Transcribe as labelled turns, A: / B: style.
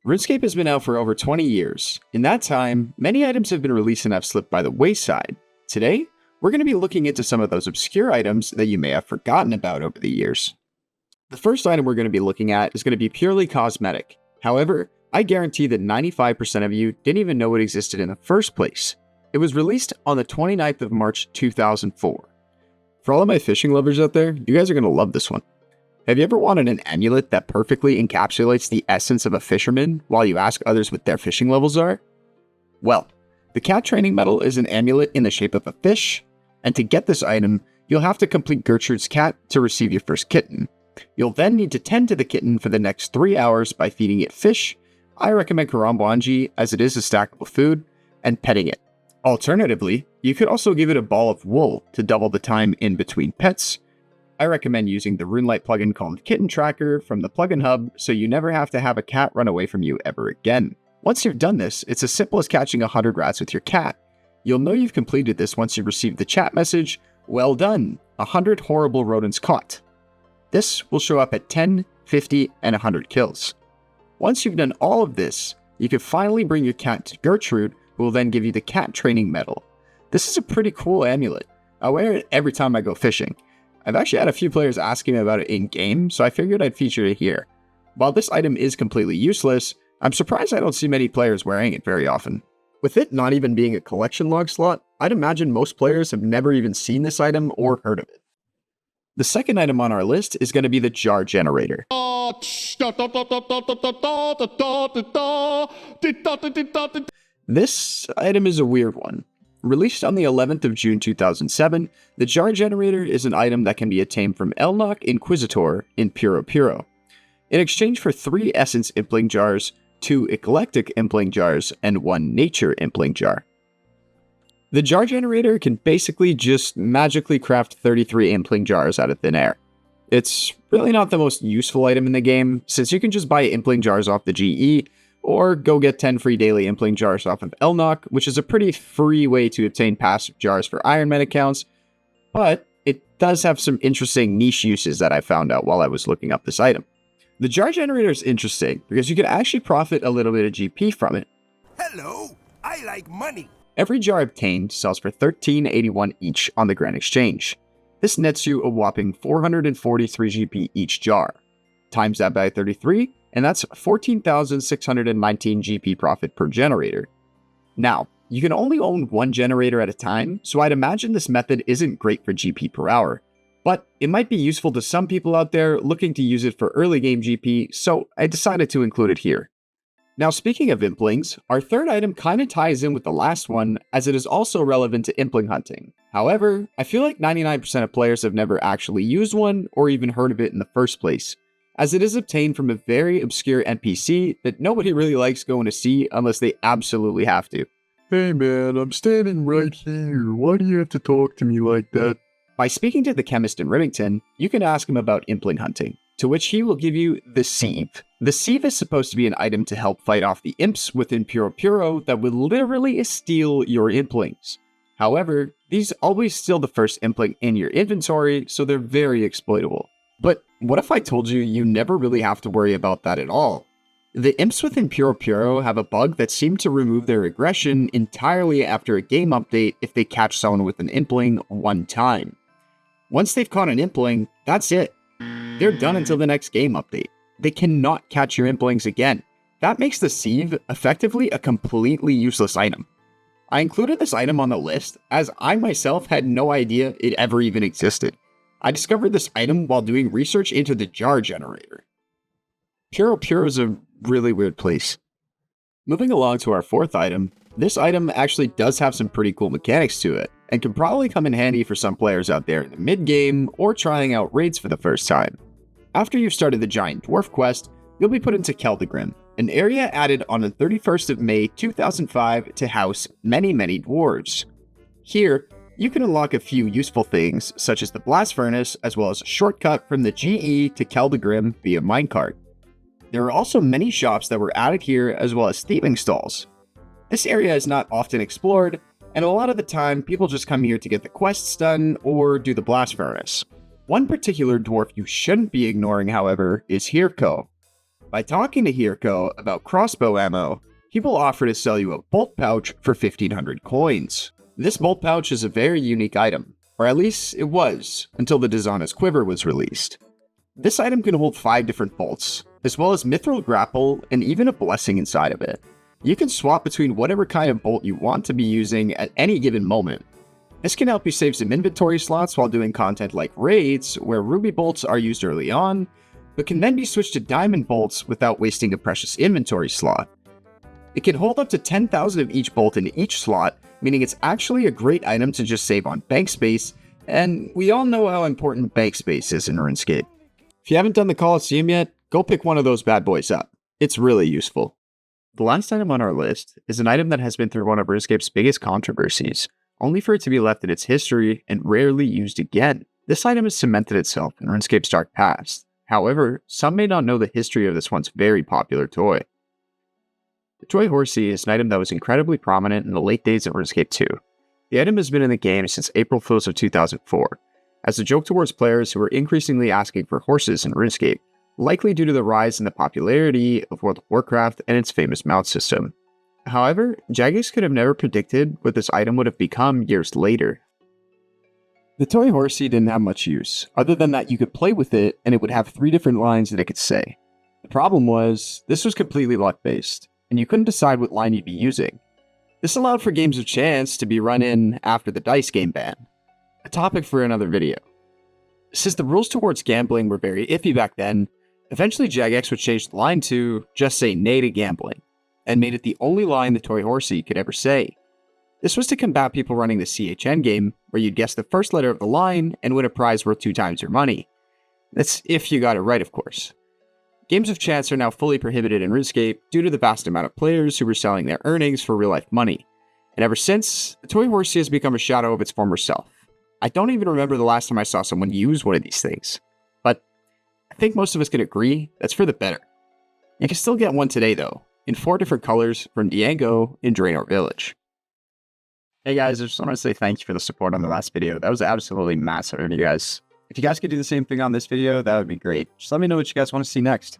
A: RuneScape has been out for over 20 years. In that time, many items have been released and have slipped by the wayside. Today, we're going to be looking into some of those obscure items that you may have forgotten about over the years. The first item we're going to be looking at is going to be purely cosmetic. However, I guarantee that 95% of you didn't even know it existed in the first place. It was released on the 29th of March 2004. For all of my fishing lovers out there, you guys are going to love this one. Have you ever wanted an amulet that perfectly encapsulates the essence of a fisherman while you ask others what their fishing levels are? Well, the cat training medal is an amulet in the shape of a fish, and to get this item, you'll have to complete Gertrude's cat to receive your first kitten. You'll then need to tend to the kitten for the next 3 hours by feeding it fish. I recommend karambwanji as it is a stackable food, and petting it. Alternatively, you could also give it a ball of wool to double the time in between pets. I recommend using the RuneLite plugin called Kitten Tracker from the plugin hub so you never have to have a cat run away from you ever again. Once you've done this, it's as simple as catching 100 rats with your cat. You'll know you've completed this once you receive the chat message, "Well done, 100 horrible rodents caught." This will show up at 10, 50, and 100 kills. Once you've done all of this, you can finally bring your cat to Gertrude, who will then give you the cat training medal. This is a pretty cool amulet. I wear it every time I go fishing. I've actually had a few players asking me about it in-game, so I figured I'd feature it here. While this item is completely useless, I'm surprised I don't see many players wearing it very often. With it not even being a collection log slot, I'd imagine most players have never even seen this item or heard of it. The second item on our list is going to be the jar generator. This item is a weird one. Released on the 11th of June 2007, the jar generator is an item that can be obtained from Elnock Inquisitor in Puro Puro. In exchange for 3 Essence Impling jars, 2 Eclectic Impling jars, and 1 Nature Impling jar. The jar generator can basically just magically craft 33 Impling jars out of thin air. It's really not the most useful item in the game, since you can just buy Impling jars off the GE, or go get 10 free daily Impling jars off of Elnock, which is a pretty free way to obtain passive jars for Iron Man accounts, but it does have some interesting niche uses that I found out while I was looking up this item. The jar generator is interesting because you can actually profit a little bit of GP from it.
B: Hello, I like money.
A: Every jar obtained sells for $13.81 each on the Grand Exchange. This nets you a whopping 443 GP each jar. Times that by 33, and that's 14,619 GP profit per generator. Now, you can only own 1 generator at a time, so I'd imagine this method isn't great for GP per hour, but it might be useful to some people out there looking to use it for early game GP, so I decided to include it here. Now, speaking of Implings, our third item kinda ties in with the last one, as it is also relevant to Impling hunting. However, I feel like 99% of players have never actually used one or even heard of it in the first place, as it is obtained from a very obscure NPC that nobody really likes going to see unless they absolutely have to.
C: Hey man, I'm standing right here. Why do you have to talk to me like that?
A: By speaking to the chemist in Remington, you can ask him about Impling hunting, to which he will give you the sieve. The sieve is supposed to be an item to help fight off the imps within Puro Puro that would literally steal your Implings. However, these always steal the first Impling in your inventory, so they're very exploitable. But what if I told you you never really have to worry about that at all? The imps within Puro Puro have a bug that seems to remove their aggression entirely after a game update if they catch someone with an Impling one time. Once they've caught an Impling, that's it. They're done until the next game update. They cannot catch your Implings again. That makes the sieve effectively a completely useless item. I included this item on the list as I myself had no idea it ever even existed. I discovered this item while doing research into the jar generator. Puro Puro is a really weird place. Moving along to our fourth item, this item actually does have some pretty cool mechanics to it, and can probably come in handy for some players out there in the mid-game or trying out raids for the first time. After you've started the Giant Dwarf quest, you'll be put into Keldagrim, an area added on the 31st of May 2005 to house many dwarves. Here, you can unlock a few useful things, such as the Blast Furnace, as well as a shortcut from the GE to Keldagrim via minecart. There are also many shops that were added here, as well as thieving stalls. This area is not often explored, and a lot of the time, people just come here to get the quests done or do the Blast Furnace. One particular dwarf you shouldn't be ignoring, however, is Hirko. By talking to Hirko about crossbow ammo, he will offer to sell you a bolt pouch for 1500 coins. This bolt pouch is a very unique item, or at least it was, until the Dishonest Quiver was released. This item can hold 5 different bolts, as well as Mithril Grapple and even a blessing inside of it. You can swap between whatever kind of bolt you want to be using at any given moment. This can help you save some inventory slots while doing content like raids, where ruby bolts are used early on, but can then be switched to diamond bolts without wasting a precious inventory slot. It can hold up to 10,000 of each bolt in each slot, meaning it's actually a great item to just save on bank space, and we all know how important bank space is in RuneScape. If you haven't done the Coliseum yet, go pick one of those bad boys up. It's really useful. The last item on our list is an item that has been through one of RuneScape's biggest controversies, only for it to be left in its history and rarely used again. This item has cemented itself in RuneScape's dark past. However, some may not know the history of this once very popular toy. The toy horsey is an item that was incredibly prominent in the late days of RuneScape 2. The item has been in the game since April Fools of 2004, as a joke towards players who were increasingly asking for horses in RuneScape, likely due to the rise in the popularity of World of Warcraft and its famous mount system. However, Jagex could have never predicted what this item would have become years later. The toy horsey didn't have much use, other than that you could play with it and it would have 3 different lines that it could say. The problem was, this was completely luck-based, and you couldn't decide what line you'd be using. This allowed for games of chance to be run in after the dice game ban, a topic for another video. Since the rules towards gambling were very iffy back then, eventually Jagex would change the line to just say nay to gambling, and made it the only line the toy horsey could ever say. This was to combat people running the CHN game, where you'd guess the first letter of the line and win a prize worth 2 times your money. That's if you got it right, of course. Games of chance are now fully prohibited in RuneScape due to the vast amount of players who were selling their earnings for real-life money. And ever since, the toy horsey has become a shadow of its former self. I don't even remember the last time I saw someone use one of these things. But I think most of us can agree that's for the better. You can still get one today though, in 4 different colors from Diango in Draenor Village. Hey guys, I just want to say thank you for the support on the last video. That was absolutely massive of you guys. If you guys could do the same thing on this video, that would be great. Just let me know what you guys want to see next.